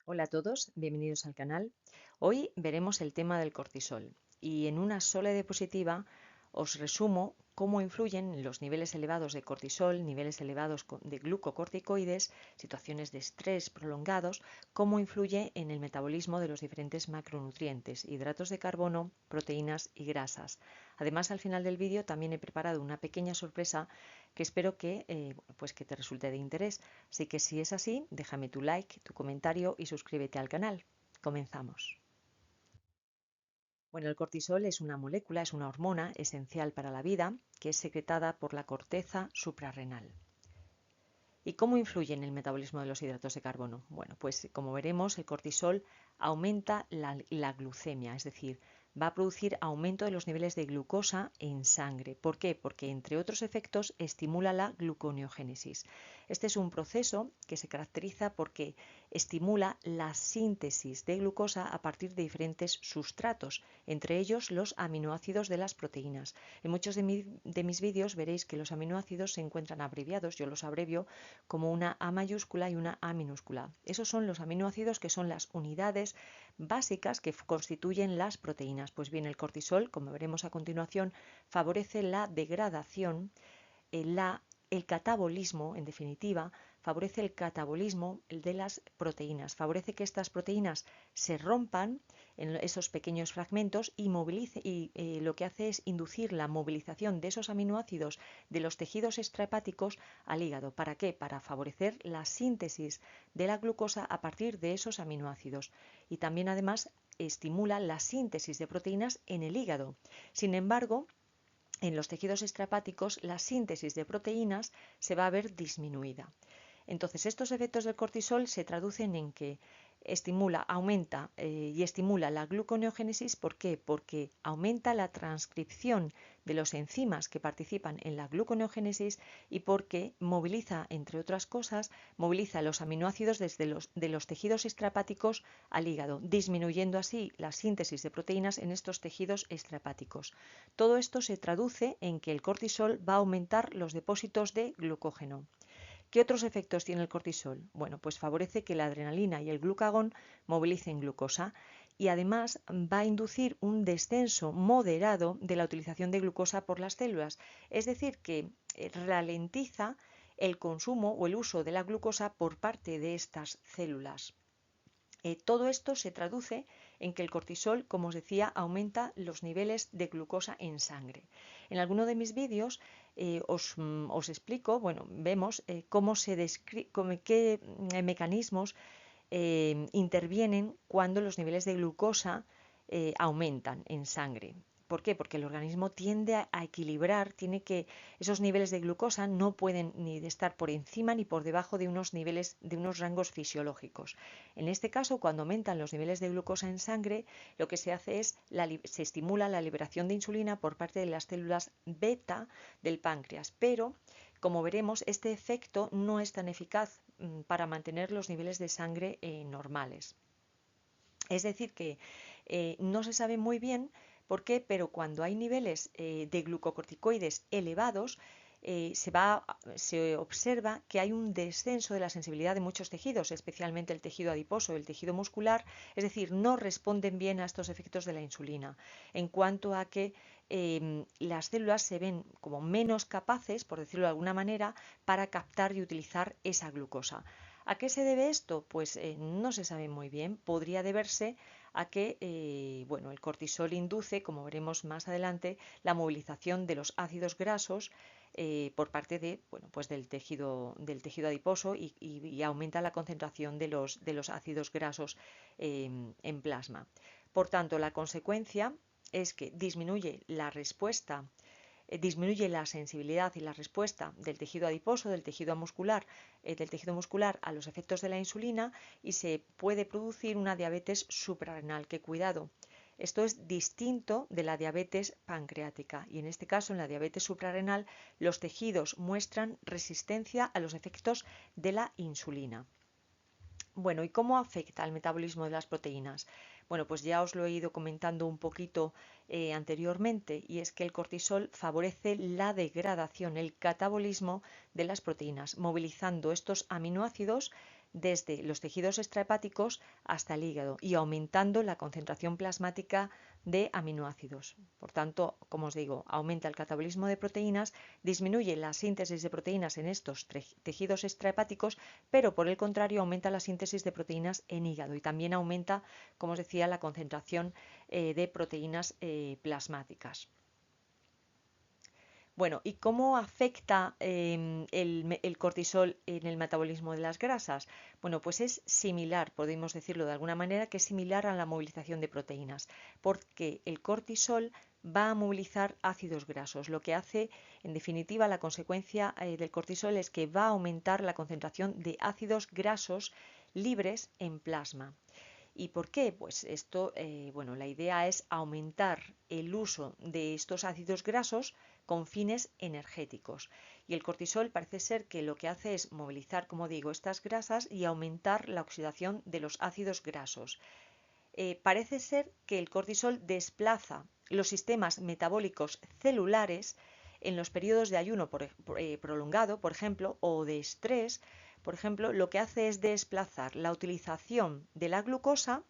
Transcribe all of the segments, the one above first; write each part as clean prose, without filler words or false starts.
Hola a todos, bienvenidos al canal. Hoy veremos el tema del cortisol y en una sola diapositiva os resumo cómo influyen los niveles elevados de cortisol, niveles elevados de glucocorticoides, situaciones de estrés prolongados, cómo influye en el metabolismo de los diferentes macronutrientes, hidratos de carbono, proteínas y grasas. Además, al final del vídeo también he preparado una pequeña sorpresa que espero que te resulte de interés. Así que si es así, déjame tu like, tu comentario y suscríbete al canal. Comenzamos. Bueno, el cortisol es una molécula, es una hormona esencial para la vida que es secretada por la corteza suprarrenal. ¿Y cómo influye en el metabolismo de los hidratos de carbono? Bueno, pues como veremos, el cortisol aumenta la glucemia, es decir, va a producir aumento de los niveles de glucosa en sangre. ¿Por qué? Porque, entre otros efectos, estimula la gluconeogénesis. Este es un proceso que se caracteriza porque estimula la síntesis de glucosa a partir de diferentes sustratos, entre ellos los aminoácidos de las proteínas. En muchos de mis vídeos veréis que los aminoácidos se encuentran abreviados, yo los abrevio como una A mayúscula y una A minúscula. Esos son los aminoácidos que son las unidades básicas que constituyen las proteínas. Pues bien, el cortisol, como veremos a continuación, favorece la degradación, el catabolismo, en definitiva, favorece el catabolismo de las proteínas, favorece que estas proteínas se rompan en esos pequeños fragmentos y lo que hace es inducir la movilización de esos aminoácidos de los tejidos extrahepáticos al hígado. ¿Para qué? Para favorecer la síntesis de la glucosa a partir de esos aminoácidos. Y también además estimula la síntesis de proteínas en el hígado. Sin embargo, en los tejidos extrahepáticos la síntesis de proteínas se va a ver disminuida. Entonces, estos efectos del cortisol se traducen en que aumenta y estimula la gluconeogénesis. ¿Por qué? Porque aumenta la transcripción de los enzimas que participan en la gluconeogénesis y porque moviliza, entre otras cosas, moviliza los aminoácidos de los tejidos extrahepáticos al hígado, disminuyendo así la síntesis de proteínas en estos tejidos extrahepáticos. Todo esto se traduce en que el cortisol va a aumentar los depósitos de glucógeno. ¿Qué otros efectos tiene el cortisol? Bueno, pues favorece que la adrenalina y el glucagón movilicen glucosa y además va a inducir un descenso moderado de la utilización de glucosa por las células, es decir, que ralentiza el consumo o el uso de la glucosa por parte de estas células. Todo esto se traduce en que el cortisol, como os decía, aumenta los niveles de glucosa en sangre. En alguno de mis vídeos os explico, bueno, vemos qué mecanismos intervienen cuando los niveles de glucosa aumentan en sangre. ¿Por qué? Porque el organismo tiende a equilibrar, esos niveles de glucosa no pueden ni estar por encima ni por debajo de unos niveles, de unos rangos fisiológicos. En este caso, cuando aumentan los niveles de glucosa en sangre, lo que se hace es se estimula la liberación de insulina por parte de las células beta del páncreas, pero como veremos, este efecto no es tan eficaz para mantener los niveles de sangre normales. Es decir, que no se sabe muy bien por qué, pero cuando hay niveles de glucocorticoides elevados, se observa que hay un descenso de la sensibilidad de muchos tejidos, especialmente el tejido adiposo y el tejido muscular, es decir, no responden bien a estos efectos de la insulina, en cuanto a que las células se ven como menos capaces, por decirlo de alguna manera, para captar y utilizar esa glucosa. ¿A qué se debe esto? Pues no se sabe muy bien. Podría deberse a que bueno, el cortisol induce, como veremos más adelante, la movilización de los ácidos grasos por parte bueno, pues del tejido adiposo y aumenta la concentración de los ácidos grasos en plasma. Por tanto, la consecuencia es que disminuye la sensibilidad y la respuesta del tejido adiposo, del tejido muscular a los efectos de la insulina y se puede producir una diabetes suprarrenal. Que cuidado, esto es distinto de la diabetes pancreática y en este caso, en la diabetes suprarrenal, los tejidos muestran resistencia a los efectos de la insulina. Bueno, ¿y cómo afecta al metabolismo de las proteínas? Bueno, pues ya os lo he ido comentando un poquito anteriormente, y es que el cortisol favorece la degradación, el catabolismo de las proteínas, movilizando estos aminoácidos desde los tejidos extrahepáticos hasta el hígado y aumentando la concentración plasmática de aminoácidos. Por tanto, como os digo, aumenta el catabolismo de proteínas, disminuye la síntesis de proteínas en estos tejidos extrahepáticos, pero por el contrario aumenta la síntesis de proteínas en hígado y también aumenta, como os decía, la concentración de proteínas plasmáticas. Bueno, ¿y cómo afecta el cortisol en el metabolismo de las grasas? Bueno, pues es similar, podemos decirlo de alguna manera, que es similar a la movilización de proteínas, porque el cortisol va a movilizar ácidos grasos. Lo que hace, en definitiva, la consecuencia del cortisol es que va a aumentar la concentración de ácidos grasos libres en plasma. ¿Y por qué? Pues esto, bueno, la idea es aumentar el uso de estos ácidos grasos con fines energéticos. Y el cortisol parece ser que lo que hace es movilizar, como digo, estas grasas y aumentar la oxidación de los ácidos grasos. Parece ser que el cortisol desplaza los sistemas metabólicos celulares en los periodos de ayuno prolongado, por ejemplo, o de estrés. Por ejemplo, lo que hace es desplazar la utilización de la glucosa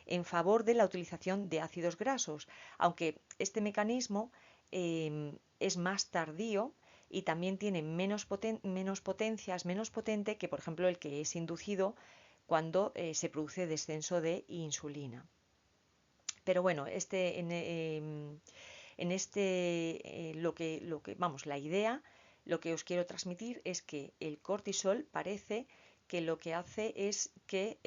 en favor de la utilización de ácidos grasos, aunque este mecanismo es más tardío y también tiene menos potencia, es menos potente que, por ejemplo, el que es inducido cuando se produce descenso de insulina. Pero bueno, la idea, lo que os quiero transmitir es que el cortisol parece que lo que hace es que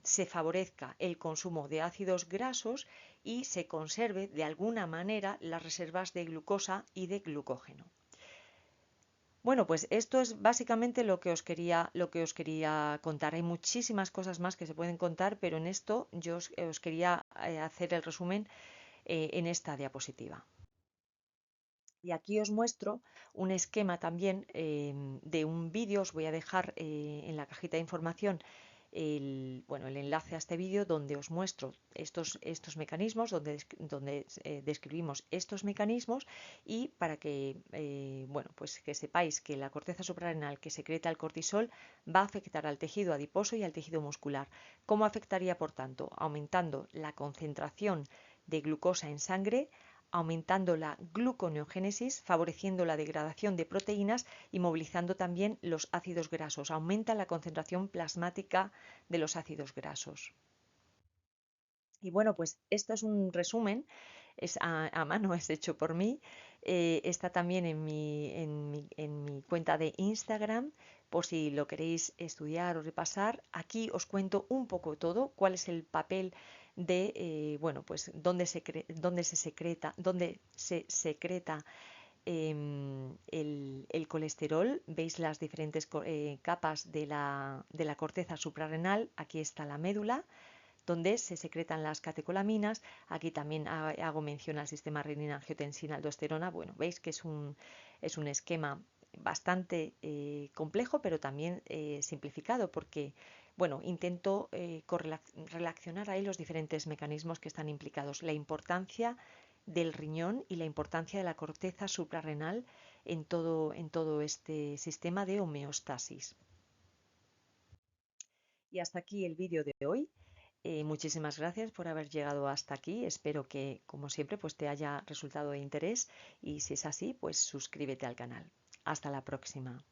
se favorezca el consumo de ácidos grasos y se conserve de alguna manera las reservas de glucosa y de glucógeno. Bueno, pues esto es básicamente lo que os quería contar. Hay muchísimas cosas más que se pueden contar, pero en esto yo os quería hacer el resumen en esta diapositiva. Y aquí os muestro un esquema también de un vídeo. Os voy a dejar en la cajita de información el enlace a este vídeo donde os muestro estos mecanismos, donde describimos estos mecanismos y para que, pues que sepáis que la corteza suprarrenal que secreta el cortisol va a afectar al tejido adiposo y al tejido muscular. ¿Cómo afectaría, por tanto? Aumentando la concentración de glucosa en sangre, aumentando la gluconeogénesis, favoreciendo la degradación de proteínas y movilizando también los ácidos grasos. Aumenta la concentración plasmática de los ácidos grasos. Y bueno, pues esto es un resumen, es a mano, es hecho por mí. Está también en mi cuenta de Instagram, por si lo queréis estudiar o repasar. Aquí os cuento un poco todo, cuál es el papel de, pues dónde se secreta el colesterol. Veis las diferentes capas de la corteza suprarrenal. Aquí está la médula, donde se secretan las catecolaminas. Aquí también hago mención al sistema renina-angiotensina-aldosterona. Bueno, veis que es un esquema bastante complejo, pero también simplificado, porque bueno, intento relacionar ahí los diferentes mecanismos que están implicados, la importancia del riñón y la importancia de la corteza suprarrenal en todo este sistema de homeostasis. Y hasta aquí el vídeo de hoy. Muchísimas gracias por haber llegado hasta aquí. Espero que, como siempre, pues te haya resultado de interés y si es así, pues suscríbete al canal. Hasta la próxima.